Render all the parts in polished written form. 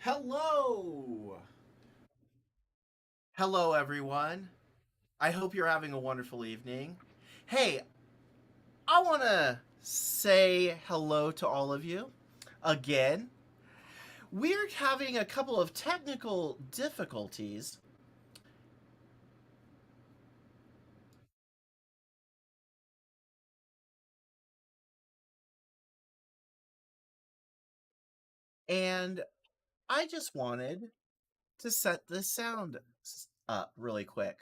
Hello! Hello, everyone. I hope you're having a wonderful evening. Hey, I want to say hello to all of you again. We're having a couple of technical difficulties, and I just wanted to set the sound up really quick.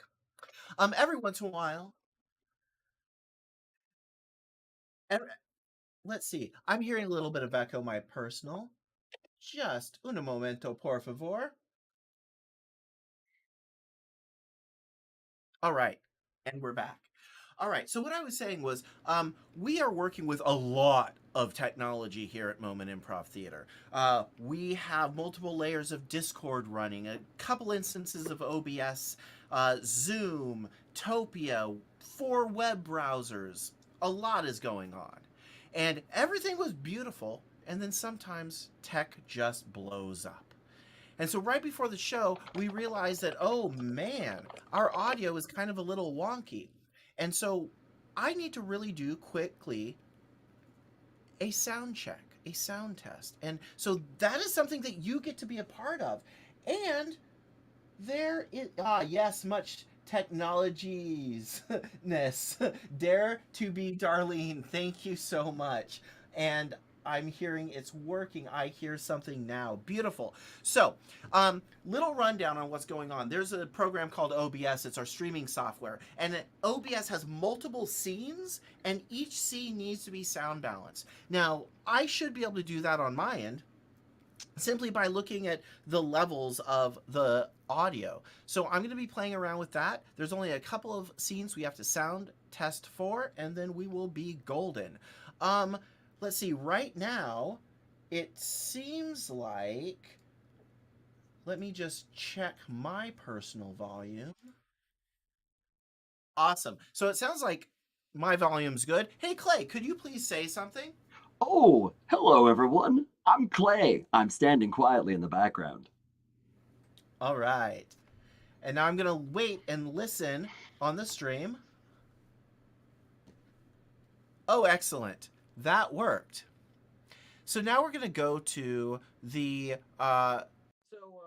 Every once in a while, ev- let's see, I'm hearing a little bit of echo my personal. Just un momento, por favor. All right, and we're back. All right, so what I was saying was, we are working with a lot of technology here at Moment Improv Theater. We have multiple layers of Discord running, a couple instances of OBS, Zoom, Topia, 4 web browsers. A lot is going on. And everything was beautiful, and then sometimes tech just blows up. And so right before the show, we realized that, oh man, our audio is kind of a little wonky. And so I need to really do quickly a sound check, a sound test. And so that is something that you get to be a part of. And there is, yes, much technologies ness. Dare to be Darlene. Thank you so much. And I'm hearing it's working. I hear something now. Beautiful. So, little rundown on what's going on. There's a program called OBS. It's our streaming software, and OBS has multiple scenes, and each scene needs to be sound balanced. Now, I should be able to do that on my end simply by looking at the levels of the audio. So I'm going to be playing around with that. There's only a couple of scenes we have to sound test for, and then we will be golden. Um, let's see. Right now, it seems like. Let me just check my personal volume. Awesome. So it sounds like my volume's good. Hey, Clay, could you please say something? Oh, hello everyone. I'm Clay. I'm standing quietly in the background. All right. And now I'm going to wait and listen on the stream. Oh, excellent. That worked. So now we're going to go to the.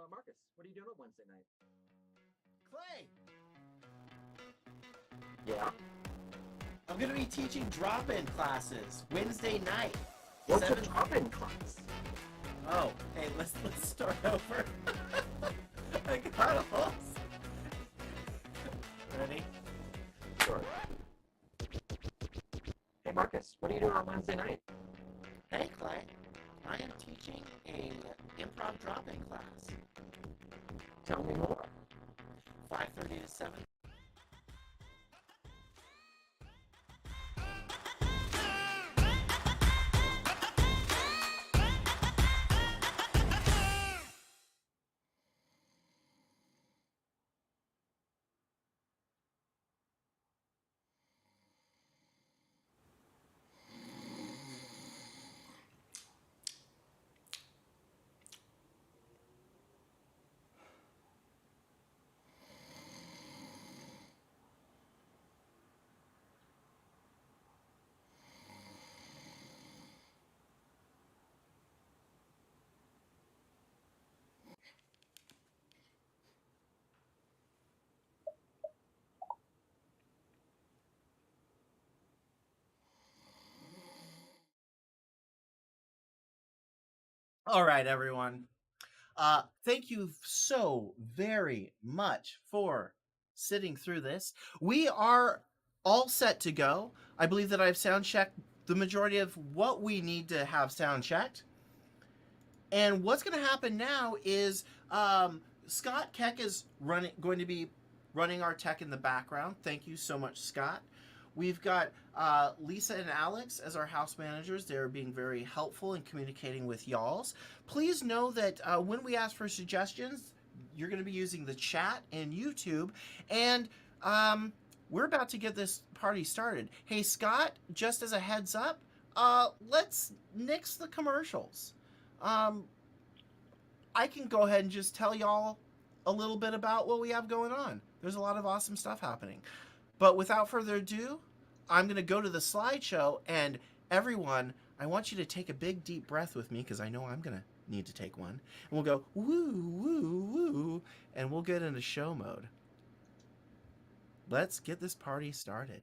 Marcus, what are you doing on Wednesday night? Clay, Yeah. I'm going to be teaching drop in classes Wednesday night. What's a 7. drop-in class? Oh, hey, let's start over. I got a lost. Ready? Sure. Hey Marcus, what are you doing on Wednesday night? Hey, Clay. I am teaching a improv drop in class. Tell me more. 5:30 to 7. All right, everyone. Thank you so very much for sitting through this. We are all set to go. I believe that I've sound checked the majority of what we need to have sound checked. And what's going to happen now is Scott Keck is going to be running our tech in the background. Thank you so much, Scott. We've got Lisa and Alex as our house managers. They're being very helpful in communicating with y'alls. Please know that when we ask for suggestions, you're going to be using the chat and YouTube. And we're about to get this party started. Hey, Scott, just as a heads up, let's nix the commercials. Um, I can go ahead and just tell y'all a little bit about what we have going on. There's a lot of awesome stuff happening. But without further ado, I'm going to go to the slideshow, and everyone, I want you to take a big deep breath with me because I know I'm going to need to take one. And we'll go woo, woo, woo, and we'll get into show mode. Let's get this party started.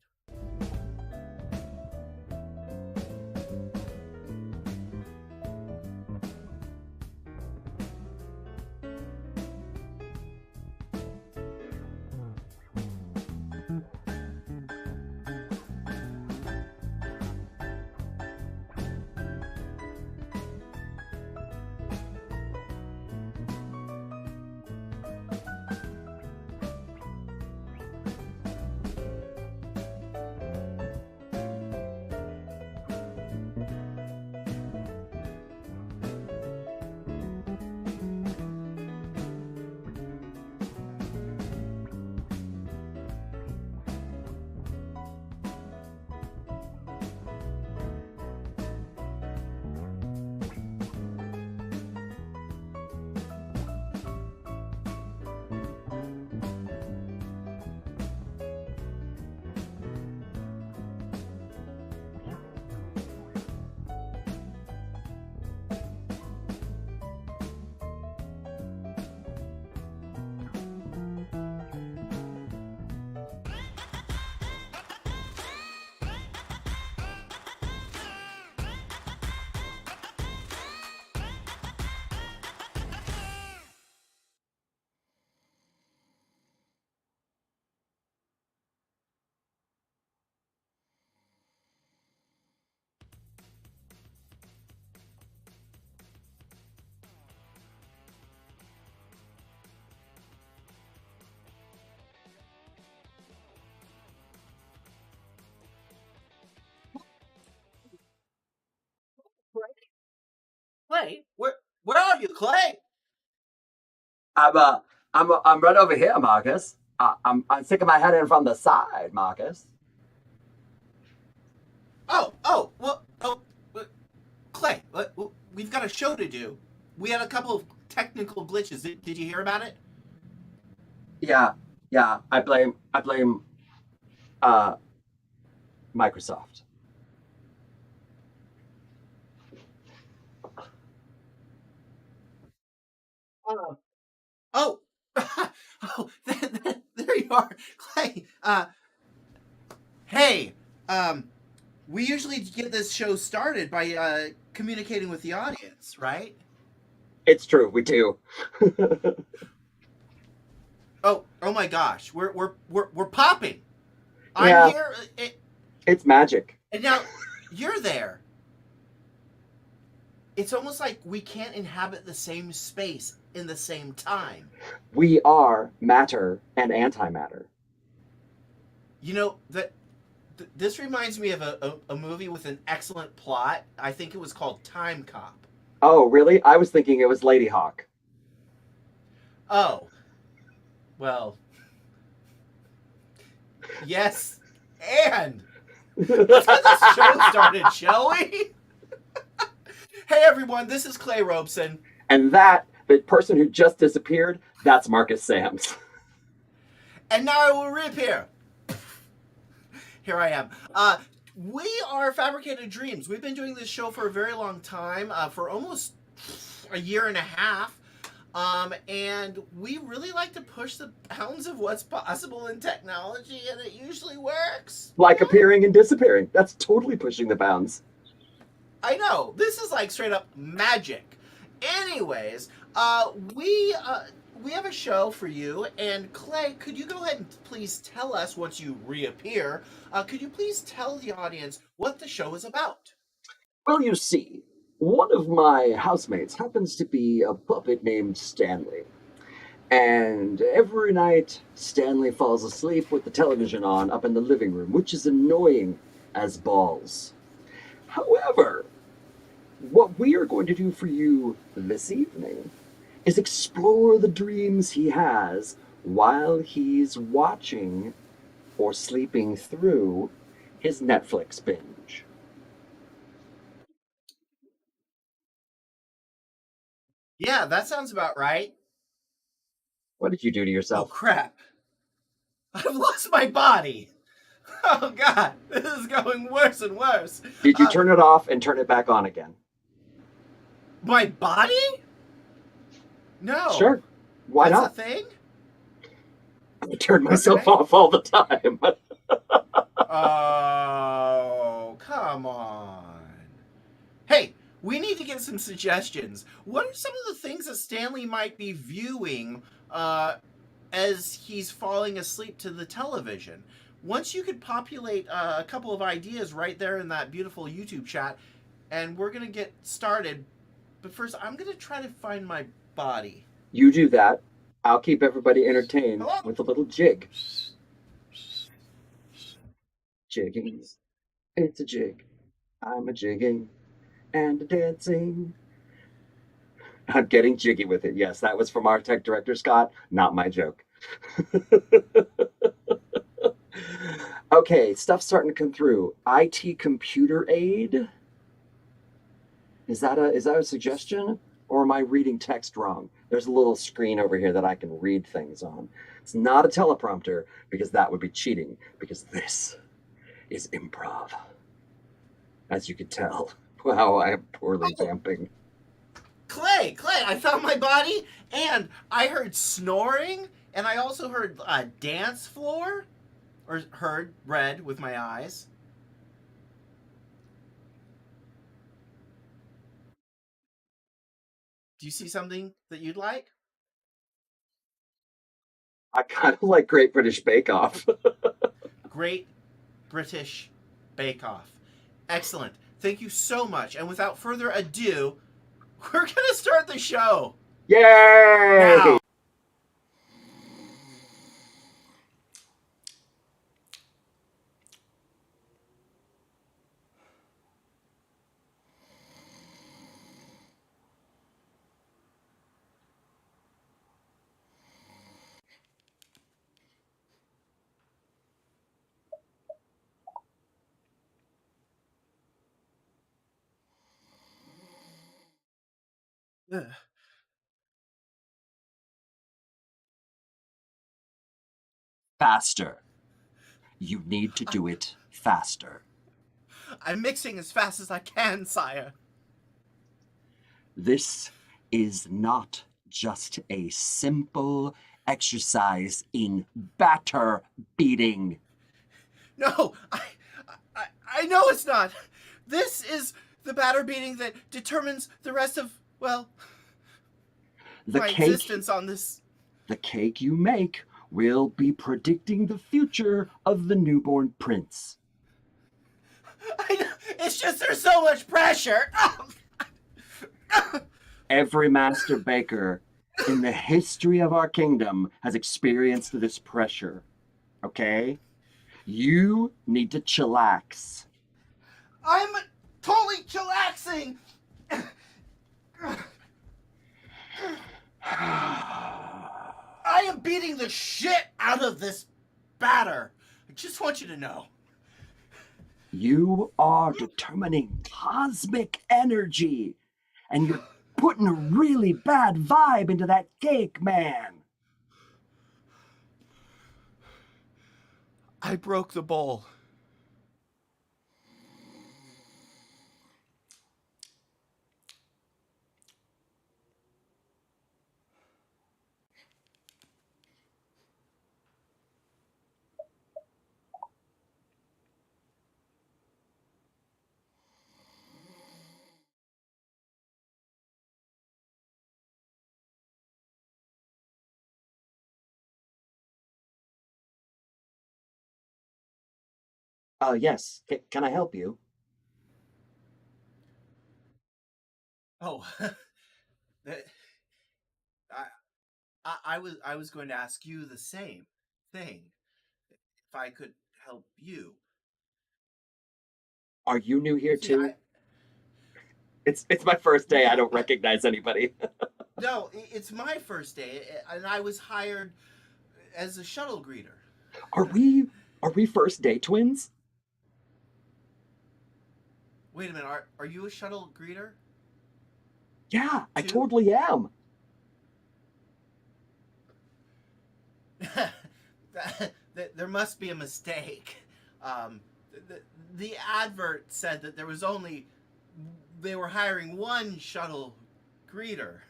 Clay, where are you, Clay? I'm I'm right over here, Marcus. I'm sticking my head in from the side, Marcus. Well, Clay, we've got a show to do. We had a couple of technical glitches. Did you hear about it? Yeah, yeah. I blame uh Microsoft. Oh, oh, oh there you are, Clay. Hey, um, we usually get this show started by communicating with the audience, right? It's true, we do. Oh my gosh, we're popping. I'm Yeah, here, it's magic. and now you're there. It's almost like we can't inhabit the same space in the same time. We are matter and antimatter. You know that this reminds me of a movie with an excellent plot. I think it was called Time Cop. Oh, really? I was thinking it was Lady Hawk. Oh, well, yes, and let's get this show started, shall we? Hey everyone, this is Clay Robeson, And that, the person who just disappeared, that's Marcus Sams. and now I will reappear. Here I am. We are Fabricated Dreams. We've been doing this show for a very long time, for almost a year and a half. And we really like to push the bounds of what's possible in technology, and it usually works. Like appearing and disappearing. That's totally pushing the bounds. I know. This is like straight up magic. Anyways, we have a show for you, and Clay, could you go ahead and please tell us once you reappear? Could you please tell the audience what the show is about? Well, you see, one of my housemates happens to be a puppet named Stanley. And every night, Stanley falls asleep with the television on up in the living room, which is annoying as balls. However, what we are going to do for you this evening is explore the dreams he has while he's watching or sleeping through his Netflix binge. Yeah, that sounds about right. What did you do to Oh, yourself? crap. I've lost my body. Oh, God. This is going worse and worse. Did you turn it off and turn it back on again? My body? No. Sure. Why That's a not? thing? I turn myself Okay. off all the time. Oh, come on. Hey, we need to get some suggestions. What are some of the things that Stanley might be viewing as he's falling asleep to the television? Once you could populate a couple of ideas right there in that beautiful YouTube chat, and we're going to get started. But first, I'm going to try to find my body. You do that. I'll keep everybody entertained Hello? with a little jig. Jigging. It's a jig. I'm a jigging and a dancing. I'm getting jiggy with it. Yes, that was from our tech director, Scott. Not my joke. Okay, stuff's starting to come through. IT computer aid. Is that a suggestion? Or am I reading text wrong? There's a little screen over here that I can read things on. It's not a teleprompter because that would be cheating, because this is improv. As you can tell. Wow, I am poorly vamping. Clay, I found my body, and I heard snoring, and I also heard a dance floor, or read with my eyes. Do you see something that you'd like? I kind of like Great British Bake Off. Great British Bake Off. Excellent. Thank you so much. And without further ado, we're going to start the show Yay! now. Faster. You need to do it faster. I'm mixing as fast as I can, sire. This is not just a simple exercise in batter beating. No, I know it's not. This is the batter beating that determines the rest of, well, The my cake, existence on this. the cake you make will be predicting the future of the newborn prince. It's just there's so much pressure. Every master baker in the history of our kingdom has experienced this pressure. Okay? You need to chillax. I'm totally chillaxing. I am beating the shit out of this batter. I just want you to know. You are determining cosmic energy, and you're putting a really bad vibe into that cake, man. I broke the bowl. Yes. Can I help you? Oh, I, I was going to ask you the same thing. If I could help you. Are you new here See, too? It's my first day. I no, don't recognize anybody. no, it's my first day, and I was hired as a shuttle greeter. Are we first day twins? Wait a minute, are you a shuttle greeter? Yeah, I Two? totally am. There must be a mistake. Um, the, the advert said that there was only they were hiring one shuttle greeter.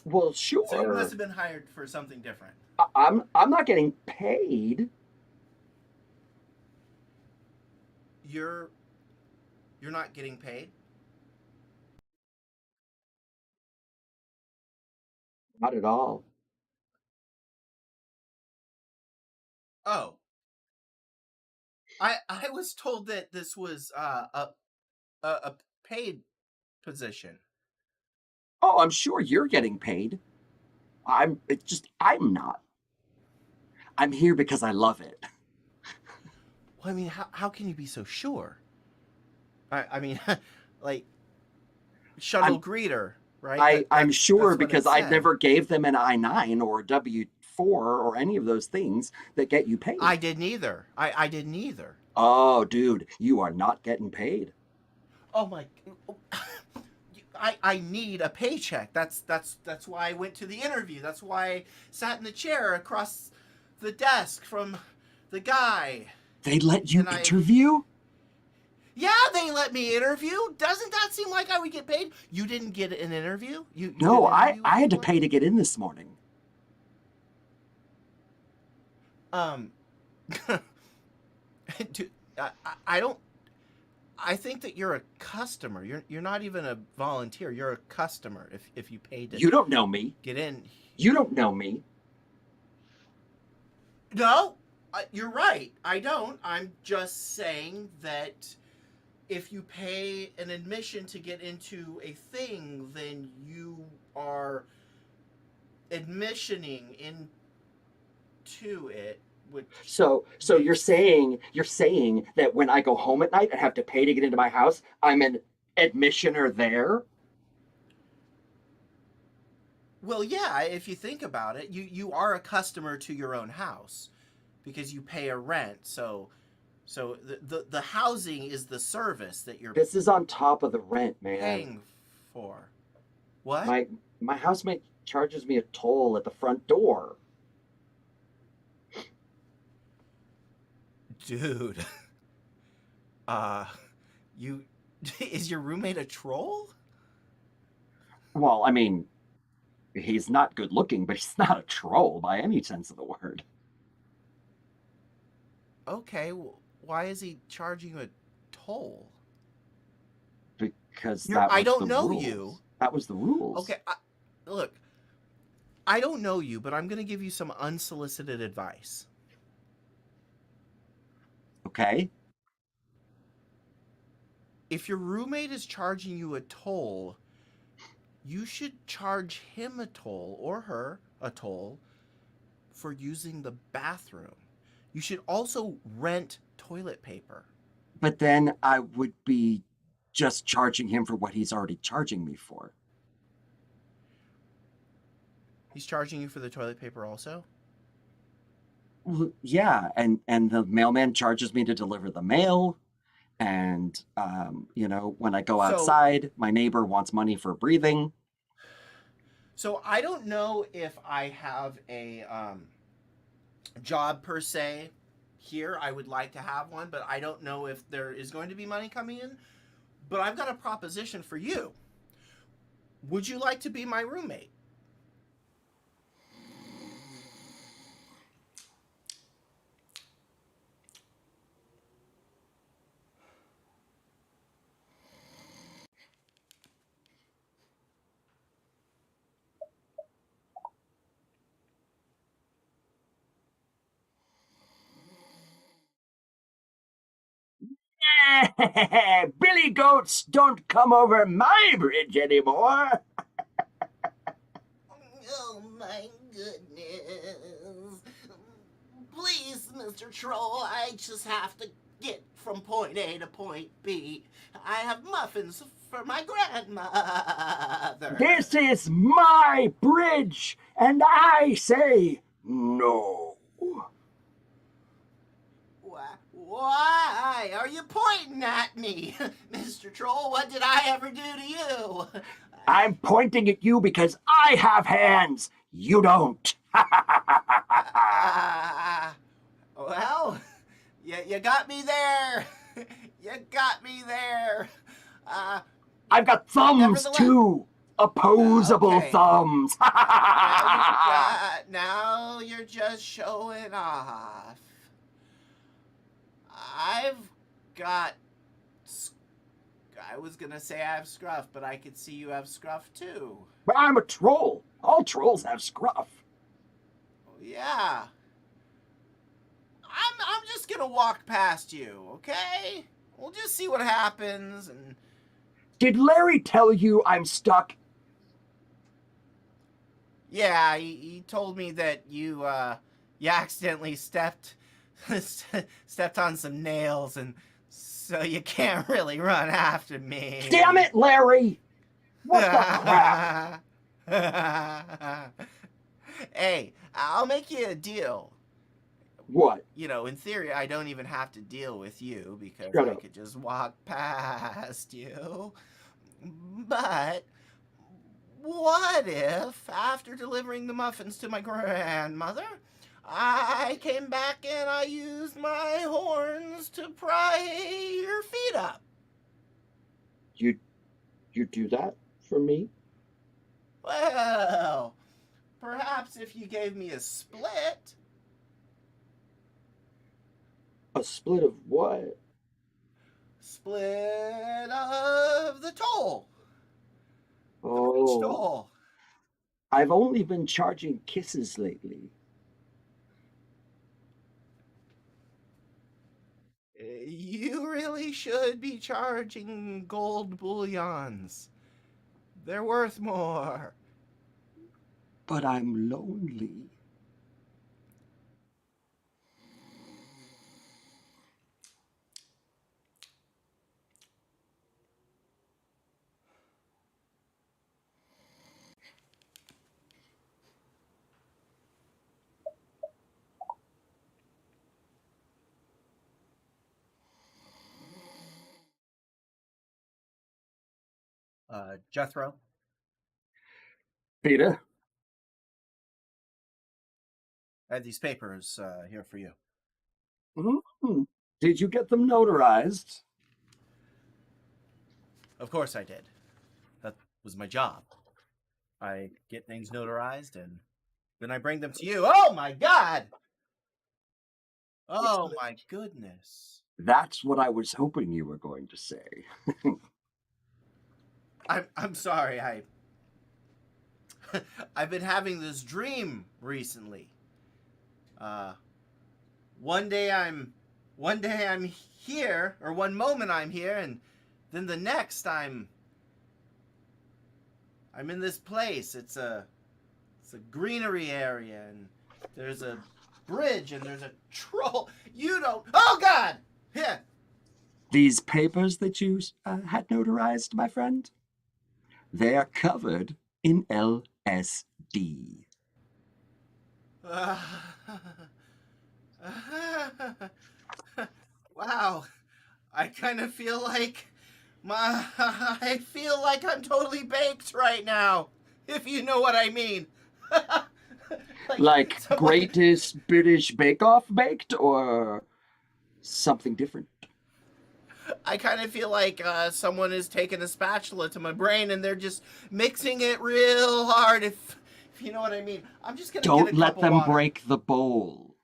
Well, So you must sure. have been hired for something different. I'm not getting paid. You're you're not getting paid. Not at all. Oh, I was told that this was a paid position. Oh, I'm sure you're getting paid. I'm not. I'm here because I love it. Well, I mean, how can you be so sure? I mean, like shuttle I'm greeter, right? I I'm sure That's what it because I said. never gave them an I-9 or a W-4 or any of those things that get you I paid. didn't either. I didn't either. Oh, dude, you are not getting paid. Oh my! I need a paycheck. That's why I went to the interview. That's why I sat in the chair across the desk from the guy. They let you And interview? yeah, they let me interview. Doesn't that seem like I would get paid? You didn't get an interview. You No, didn't I interview with I had to anyone. pay to get in this morning. Um, I don't. I think that you're a customer. You're not even a volunteer. You're a customer. If you paid to You don't know me. get in. You don't know me. No, you're right. I don't. I'm just saying that if you pay an admission to get into a thing, then you are admissioning into it, which So you're makes. saying that when I go home at night and have to pay to get into my house, I'm an admissioner there? Well, yeah, if you think about it, you are a customer to your own house because you pay a rent. So the housing is the service that you're This is on top of the rent, man. paying for. What? My my housemate charges me a toll at the front door. Dude. Uh you is your roommate a troll? Well, I mean, he's not good looking, but he's not a troll by any sense of the word. Okay, why is he charging you a toll? Because You're that I was don't the know you. rules. That was the rules. Okay, look, I don't know you, but I'm going to give you some unsolicited advice. Okay? If your roommate is charging you a toll, you should charge him a toll or her a toll for using the bathroom. You should also rent toilet paper. But then I would be just charging him for what he's already charging me for. He's charging you for the toilet paper also? Well, yeah, and the mailman charges me to deliver the mail. And when I go So outside, my neighbor wants money for breathing. so I don't know if I have a job per se here. I would like to have one, but I don't know if there is going to be money coming in. But I've got a proposition for you. Would you like to be my roommate? Billy goats don't come over my bridge anymore. Oh my goodness. Please, Mr. Troll, I just have to get from point A to point B. I have muffins for my grandmother. This is my bridge, and I say no. Why are you pointing at me, Mr. Troll? What did I ever do to you? I'm pointing at you because I have hands. You don't. Uh, well, you got me there. You got me there. Uh, I've got thumbs Nevertheless, too. Opposable okay. thumbs. Now you're just showing off. I've got. I was gonna say I have scruff, but I could see you have scruff too. But I'm a troll. All trolls have scruff. Yeah. I'm just gonna walk past you, okay? We'll just see what happens. And Did Larry tell you I'm stuck? yeah, he told me that you accidentally stepped on some nails, and so you can't really run after me. Damn it, Larry! What the crap? Hey, I'll make you a deal. What? You know, in theory, I don't even have to deal with you because Shut I up. could just walk past you. But what if, after delivering the muffins to my grandmother, I came back and I used my horns to pry your feet up? You do that for me? Well, perhaps if you gave me a split. A split of what? Split of the toll. The bridge Oh, toll. I've only been charging kisses lately. You really should be charging gold bullions. They're worth more. But I'm lonely. Jethro, Peter? I have these papers here for you. Mm-hmm. Did you get them notarized? Of course I did. That was my job. I get things notarized and then I bring them to you. Oh my god! Oh my goodness. That's what I was hoping you were going to say. I'm sorry. I've been having this dream recently. Uh one day I'm here, or one moment I'm here, and then the next I'm in this place. It's a greenery area, and there's a bridge, and there's a troll. You don't. Oh God! Here. These papers that you had notarized, my friend, they are covered in LSD. Wow. I kind of feel like I feel like I'm totally baked right now, if you know what I mean. Like Someone, Greatest British Bake Off baked or something different? I kind of feel like someone is taking a spatula to my brain and they're just mixing it real hard. If you know what I mean. I'm just gonna get a Don't cup let of them water. break the bowl.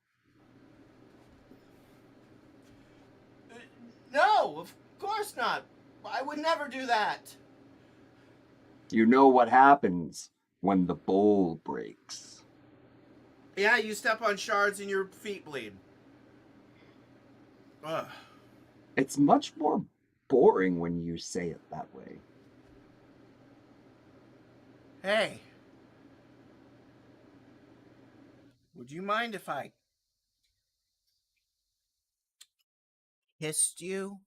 No, of course not. I would never do that. You know what happens when the bowl breaks. Yeah, you step on shards and your feet bleed. Ugh. It's much more boring when you say it that way. Hey, would you mind if I kissed you?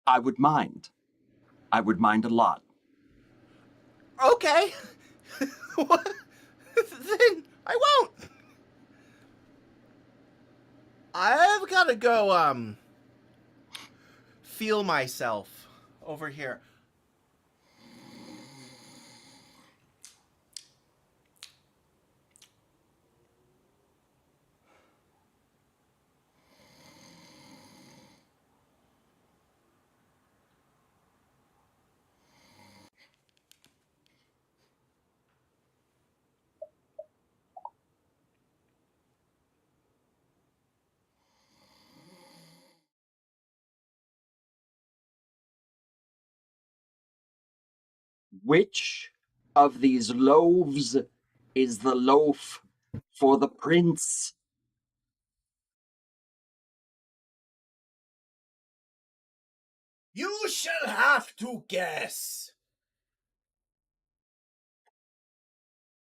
I would mind. I would mind a lot. Okay. Then I won't. I've got to go, feel myself over here. Which of these loaves is the loaf for the prince? You shall have to guess.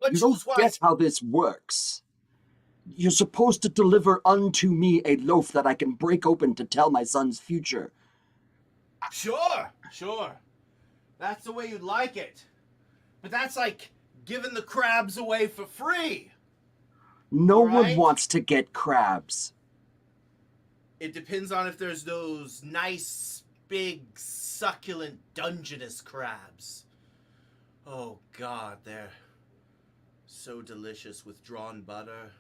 But You don't choose get wise. how this works. You're supposed to deliver unto me a loaf that I can break open to tell my son's future. Sure. That's the way you'd like it. But that's like giving the crabs away for free. No All one right? wants to get crabs. It depends on if there's those nice, big, succulent, Dungeness crabs. Oh, God, they're so delicious with drawn butter,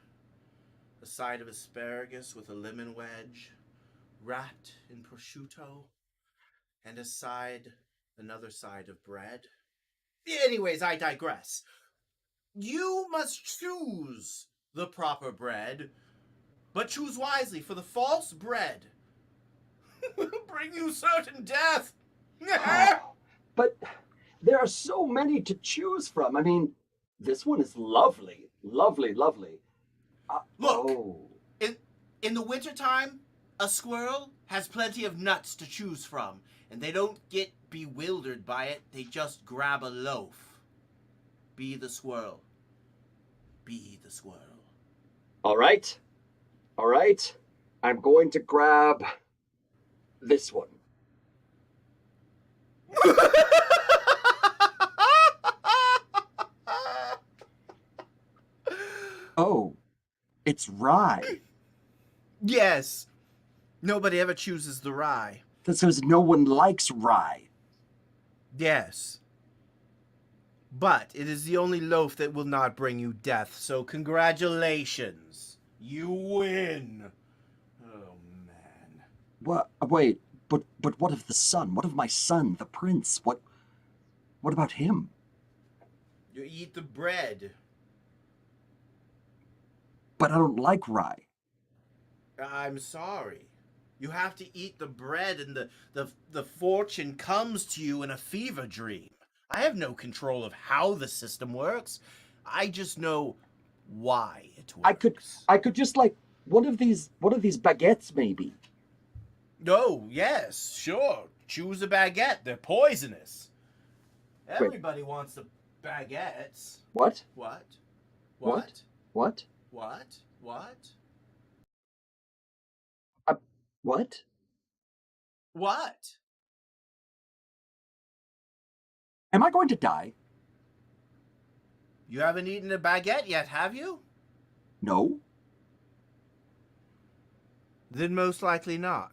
a side of asparagus with a lemon wedge, wrapped in prosciutto, and another side of bread. Anyways, I digress. You must choose the proper bread, but choose wisely, for the false bread will bring you certain death. But there are so many to choose from. I mean, this one is lovely. Lovely, lovely. Look, Oh. in in the wintertime, a squirrel has plenty of nuts to choose from, and they don't get bewildered by it. They just grab a loaf. Be the squirrel. Be the squirrel. All right. All right. I'm going to grab this one. Oh, it's rye. Yes, nobody ever chooses the rye. This says no one likes rye. Yes. But it is the only loaf that will not bring you death, so congratulations. You win. Oh, man. What? Wait, but what of the son? What of my son, the prince? What about him? You eat the bread. But I don't like rye. I'm sorry. You have to eat the bread, and the fortune comes to you in a fever dream. I have no control of how the system works. I just know why it I could works. I could just like one of these baguettes maybe. Oh, yes, sure. Choose a baguette. They're poisonous. Wait, Everybody wants the baguettes. what? What? What? What? What? What? What? Uh, what? What? Am I going to die? You haven't eaten a baguette yet, have you? No. Then most likely not.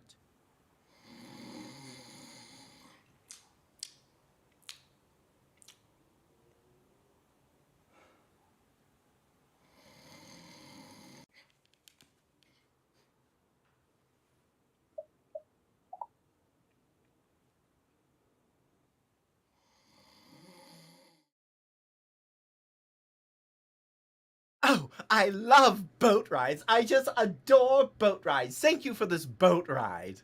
Oh, I love boat rides. I just adore boat rides. Thank you for this boat ride.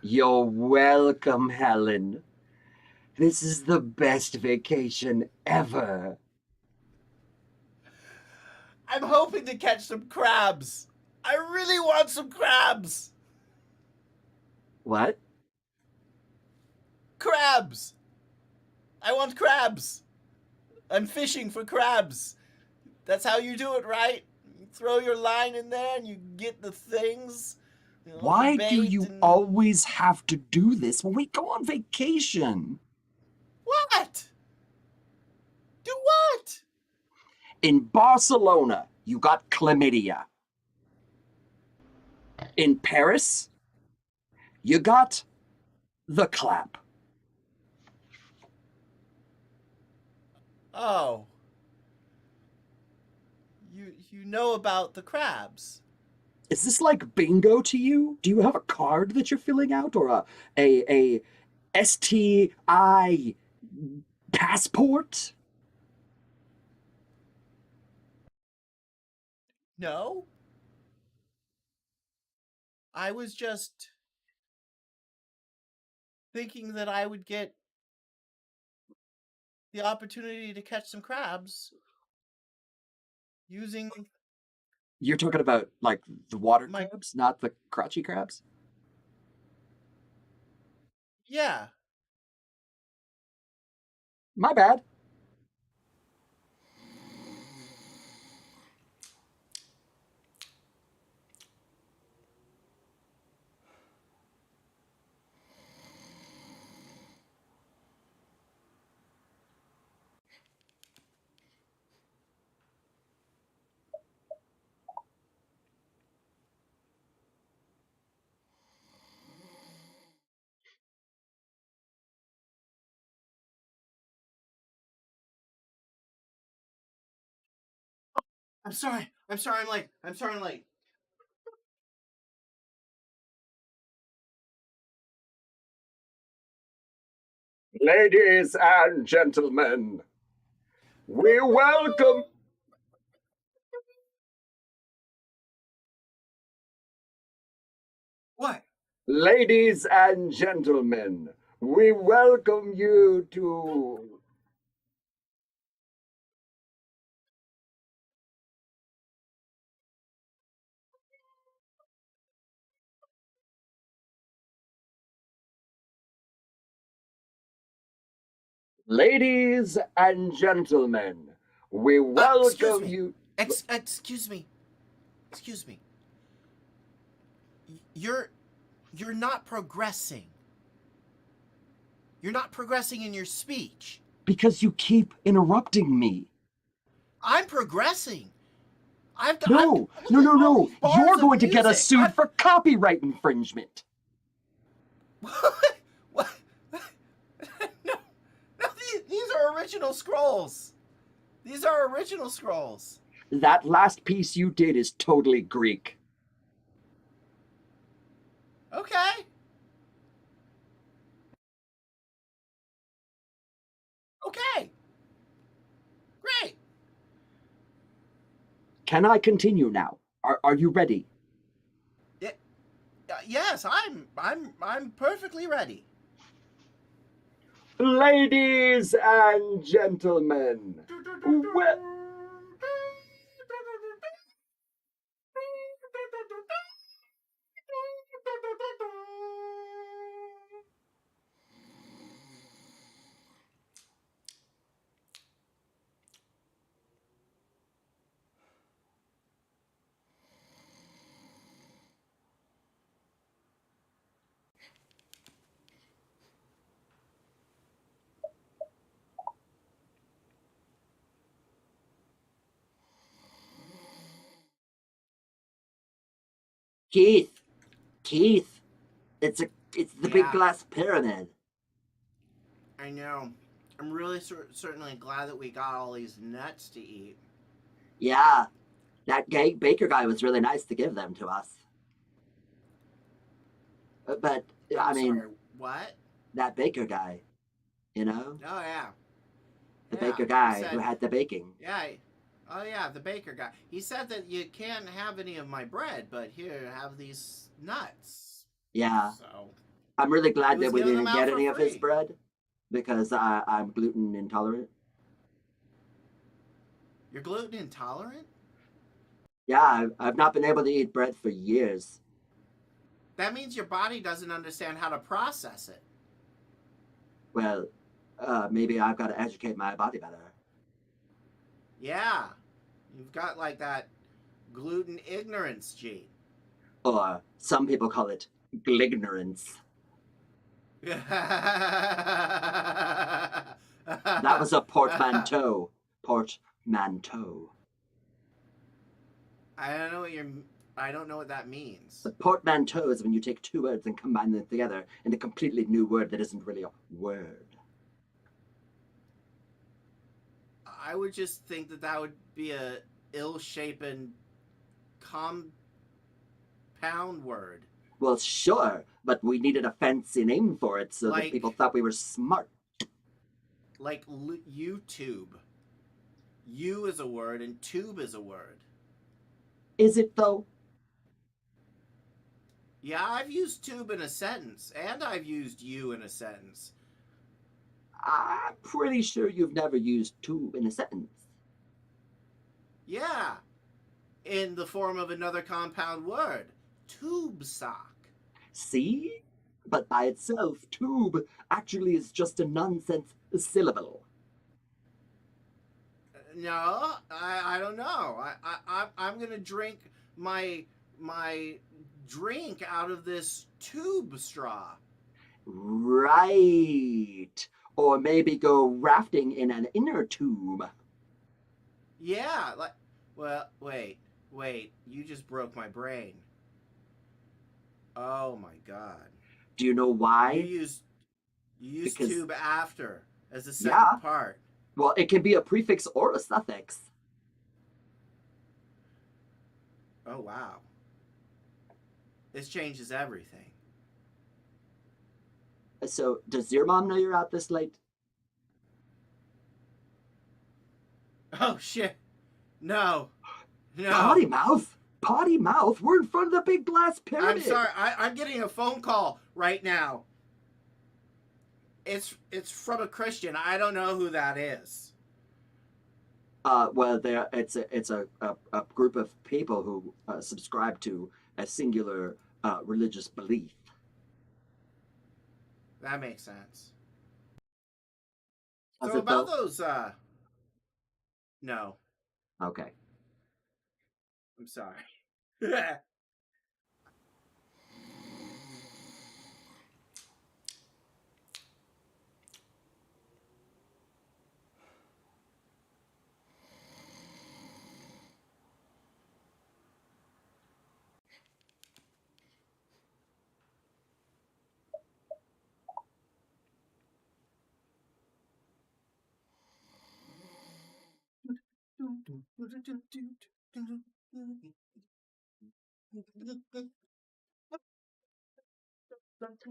You're welcome, Helen. This is the best vacation ever. I'm hoping to catch some crabs. I really want some crabs. What? Crabs. I want crabs. I'm fishing for crabs. That's how you do it, right? You throw your line in there and you get the things. You know, Why the do bait you and... always have to do this when we go on vacation? What? Do what? In Barcelona, you got chlamydia. In Paris, you got the clap. Oh. You know about the crabs. Is this like bingo to you? Do you have a card that you're filling out, or a STI passport? No? I was just thinking that I would get the opportunity to catch some crabs using You're talking about like the water my crabs, not the crotchy crabs? yeah. My bad. I'm sorry. I'm sorry I'm late. I'm sorry I'm late. Ladies and gentlemen, we welcome. What? Ladies and gentlemen, we welcome you to. Ladies and gentlemen, we Excuse welcome me. you. Excuse me. Excuse me. You're you're not progressing. You're not progressing in your speech. Because you keep interrupting me. I'm progressing. I'm No, no, look no, at all no. these You're bars of going to get us music. sued for copyright infringement. What? No, no. These are original scrolls. These are original scrolls. That last piece you did is totally Greek. Okay. Okay. Great. Can I continue now? Are you ready? Yes, I'm perfectly ready. Ladies and gentlemen, well, Keith, Keith, it's the big Yeah, glass pyramid. I know. I'm really certainly glad that we got all these nuts to eat. Yeah, that baker guy was really nice to give them to us. But I I'm mean, sorry. What? that baker guy, you know, Oh yeah, the yeah. baker He guy who said, had the baking. yeah. Oh yeah, the baker guy. He said that you can't have any of my bread, but here, have these nuts. Yeah, So I'm really he glad was that we giving them didn't out get for any of his free. bread because I'm gluten intolerant. You're gluten intolerant? Yeah, I've not been able to eat bread for years. That means your body doesn't understand how to process it. Well, maybe I've got to educate my body better. Yeah. You've got like that gluten ignorance gene. Or some people call it glignorance. That was a portmanteau. Portmanteau. I don't know what you're I don't know what that means. The portmanteau is when you take two words and combine them together in a completely new word that isn't really a word. I would just think that that would be a ill-shapen compound word. Well, sure, but we needed a fancy name for it so that people Like thought we were smart. YouTube. You is a word and tube is a word. Is it, though? Yeah, I've used tube in a sentence, and I've used you in a sentence. I'm pretty sure you've never used tube in a sentence. Yeah, in the form of another compound word. Tube sock. See? But by itself, tube actually is just a nonsense syllable. No, I don't know. I'm gonna drink my drink out of this tube straw. Right. Or maybe go rafting in an inner tube. Yeah, like, well, wait. You just broke my brain. Oh my god. Do you know You why? used you used Because, tube after as the yeah, second part. well, it can be a prefix or a suffix. Oh wow. This changes everything. So, does your mom know you're out this late? Oh shit. No. No. Potty mouth? Potty mouth? We're in front of the big glass I'm pyramid. sorry. I'm getting a phone call right now. It's from a Christian. I don't know who that is. Well, it's a group of people who subscribe to a singular religious belief. That makes sense. Does So it about though? those no, Okay. I'm sorry.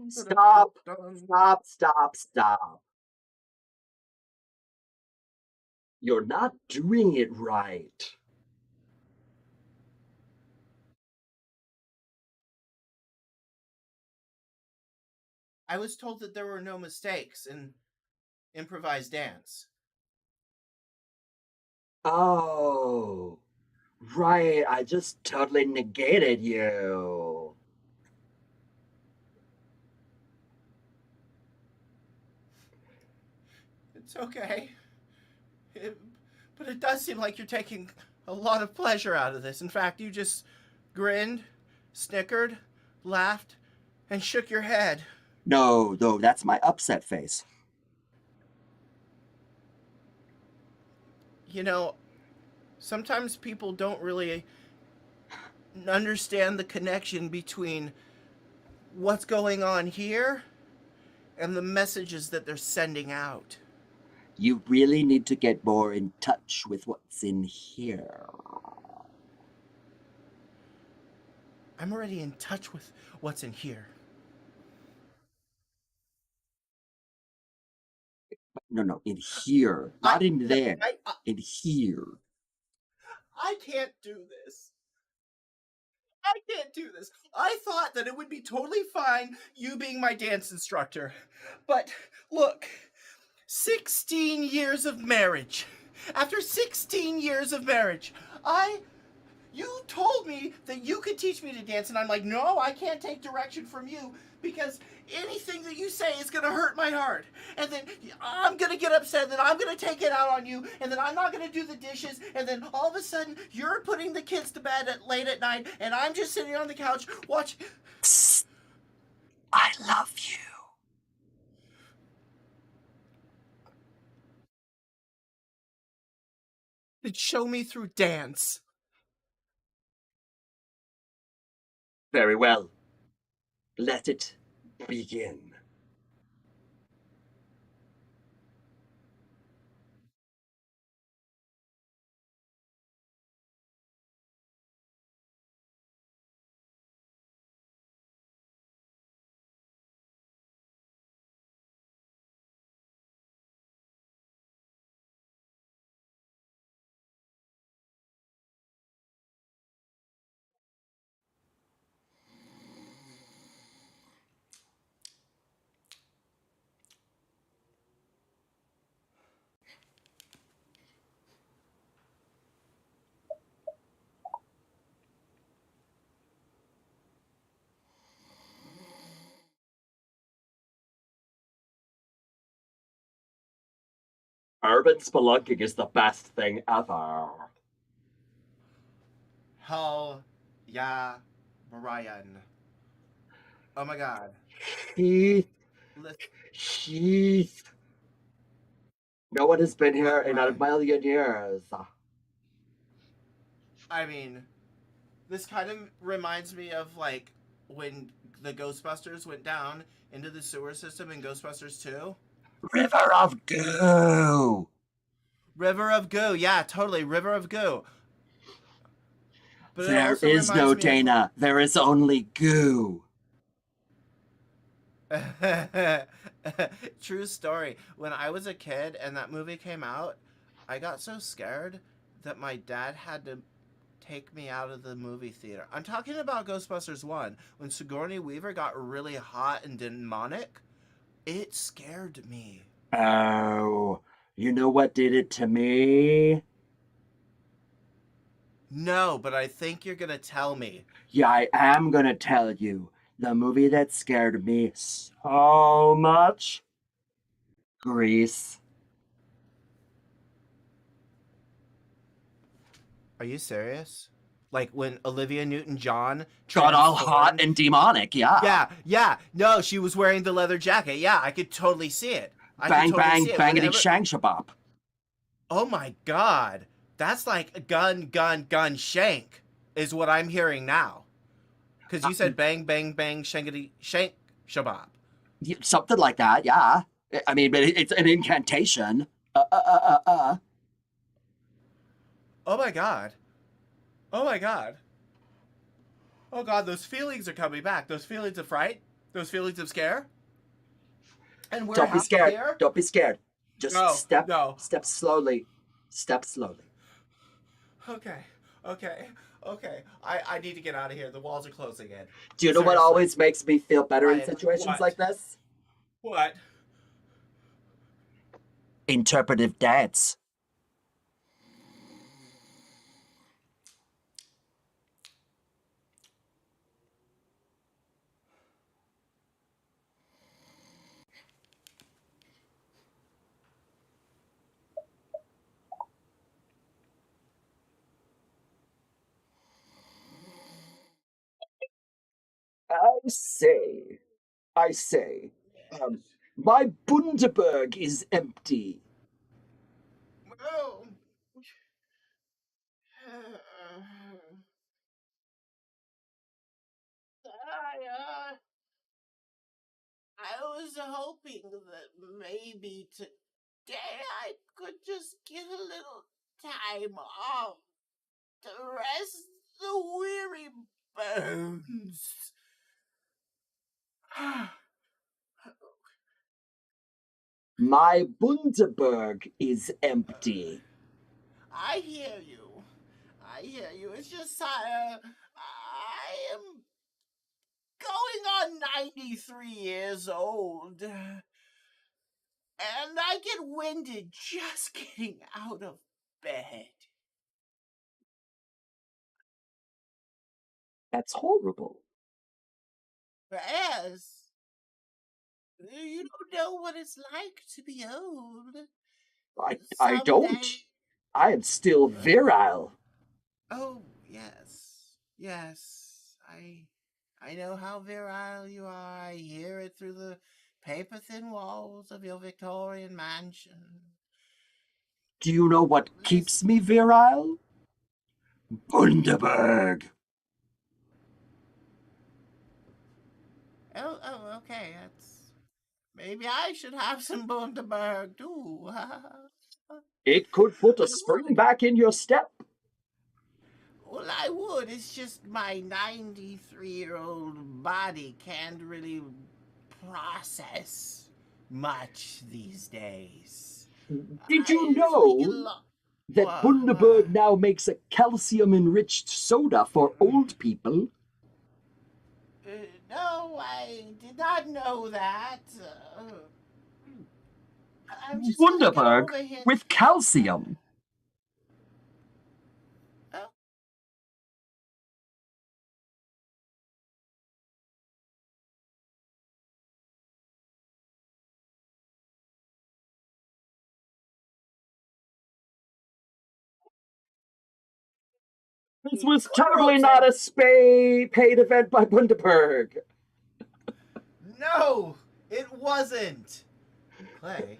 Stop! Stop! Stop! Stop! You're not doing it right. I was told that there were no mistakes in improvised dance. Oh, right. I just totally negated you. It's okay. But it does seem like you're taking a lot of pleasure out of this. In fact, you just grinned, snickered, laughed, and shook your head. No, though, that's my upset face. You know, sometimes people don't really understand the connection between what's going on here and the messages that they're sending out. You really need to get more in touch with what's in here. I'm already in touch with what's in here. No, no, in here, I not in no, there. In here. I can't do this. I can't do this. I thought that it would be totally fine you being my dance instructor. But look, 16 years of marriage. After 16 years of marriage, you told me that you could teach me to dance, and I'm like, no, I can't take direction from you because anything that you say is gonna hurt my heart. And then I'm gonna get upset, and then I'm gonna take it out on you, and then I'm not gonna do the dishes, and then all of a sudden you're putting the kids to bed late at night, and I'm just sitting on the couch watching. Psst. I love you. And show me through dance. Very well. Let it begin. Urban spelunking is the best thing ever. Hell yeah, Brian. Oh my god. Heath, Listen, Heath. No one has been here what, in a Brian? million years. I mean, this kind of reminds me of like when the Ghostbusters went down into the sewer system in Ghostbusters 2. River of goo. River of Goo. Yeah, totally. River of Goo. But it There also is no reminds me of. Dana. There is only goo. True story. When I was a kid and that movie came out, I got so scared that my dad had to take me out of the movie theater. I'm talking about Ghostbusters 1. When Sigourney Weaver got really hot and demonic, it scared me. Oh, you know what did it to me? No, but I think you're going to tell me. Yeah, I am gonna tell you. The movie that scared me so much. Grease. Are you serious? Like when Olivia Newton-John Got all hot transformed? and demonic, yeah. Yeah, yeah. No, she was wearing the leather jacket. Yeah, I could totally see it. I could Bang, totally bang, see it. bangity Whenever. shang shabop. Oh my god. That's like gun, gun, gun, shank, is what I'm hearing now. Because you said bang, bang, bang, shankity, shank, shabab. Something like that, yeah. I mean, but it's an incantation. Oh my god. Oh my god. Oh god, those feelings are coming back. Those feelings of fright. Those feelings of scare. And we're Don't be happy scared. here? Don't be scared. Just No, step, no. step slowly. Step slowly. Okay, okay, okay. I need to get out of here. The walls are closing in. Do you know what Seriously. always makes me feel better in I situations what? like this? What? Interpretive dance. I say, I say, um, my Bundaberg is empty. Oh. I was hoping that maybe today I could just get a little time off to rest the weary bones. My Bundaberg is empty. I hear you. I hear you. It's just I am going on 93 years old. And I get winded just getting out of bed. That's horrible. Yes, you don't know what it's like to be old. I don't. Someday. I am still virile. Oh, yes. Yes. I know how virile you are. I hear it through the paper thin walls of your Victorian mansion. Do you know what keeps Listen, me virile? Bundaberg. Okay. That's maybe I should have some Bundaberg too. It could put a spring back in your step. Well, I would. It's just my 93-year-old body can't really process much these days. Did I you usually get know a lot. that Bundaberg now makes a calcium-enriched soda for old people? No, I did not know that. I'm just gonna get Bundaberg over here. with calcium. Oh, This was Claire totally Robeson. not a paid event by Bundaberg. No, it wasn't. Clay.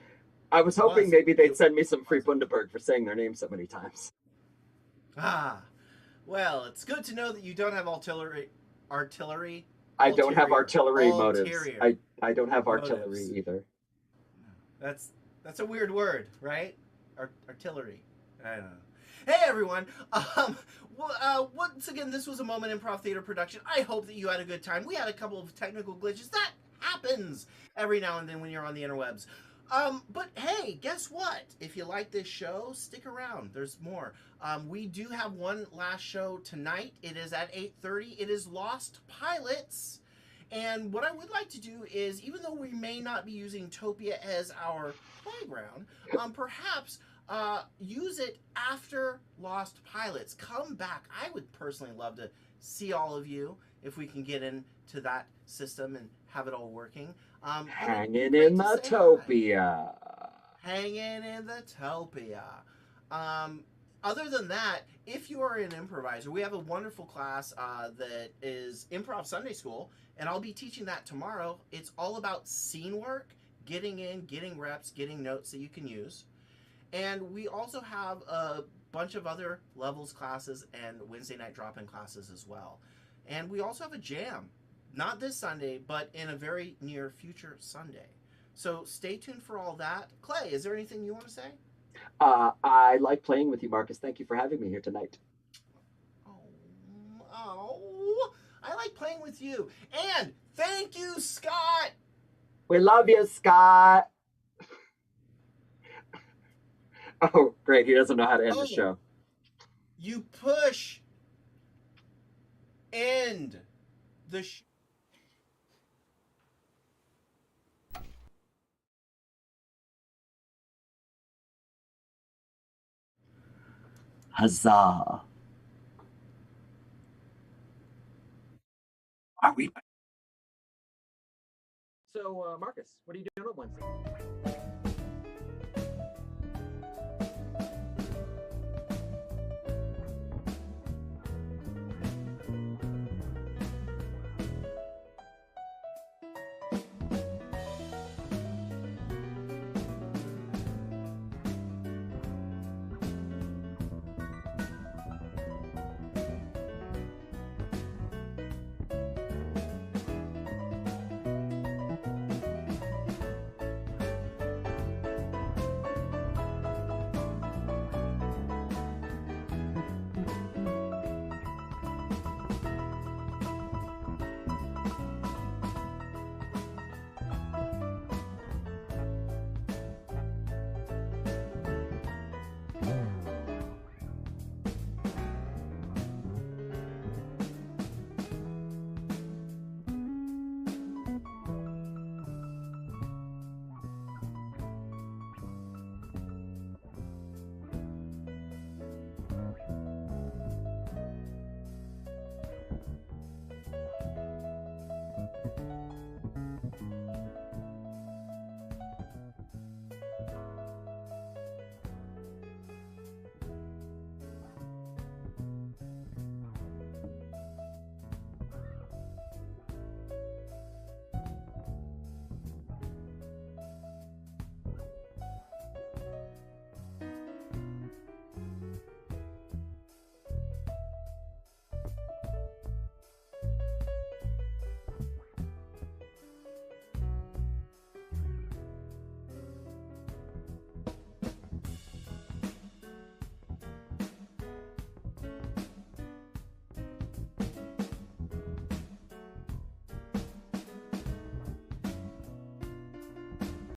I was It hoping wasn't. maybe they'd send me some free Bundaberg for saying their name so many times. Ah, well, it's good to know that you don't have artillery, I don't have artillery motives. ulterior I don't have artillery motives. either. That's a weird word, right? Artillery. I don't know. Hey everyone. Once again, this was a Moment Improv Theater production. I hope that you had a good time. We had a couple of technical glitches. That happens every now and then when you're on the interwebs. But hey, guess what? If you like this show, stick around. There's more. We do have one last show tonight. It is at 8:30. It is Lost Pilots. And what I would like to do is, even though we may not be using Topia as our playground, perhaps use it after Lost Pilots. Come back. I would personally love to see all of you if we can get into that system and have it all working. Hanging in the Topia. Hanging in the Topia. Um, Other than that, if you are an improviser, we have a wonderful class that is Improv Sunday School, and I'll be teaching that tomorrow. It's all about scene work, getting in, getting reps, getting notes that you can use. And we also have a bunch of other levels classes and Wednesday night drop-in classes as well. And we also have a jam, not this Sunday, but in a very near future Sunday. So stay tuned for all that. Clay, is there anything you want to say? I like playing with you, Marcus. Thank you for having me here tonight. Oh, I like playing with you. And thank you, Scott. We love you, Scott. Oh, great. He doesn't know how to end the show. You push end the Huzzah. Are we? So, Marcus, what are you doing on Wednesday?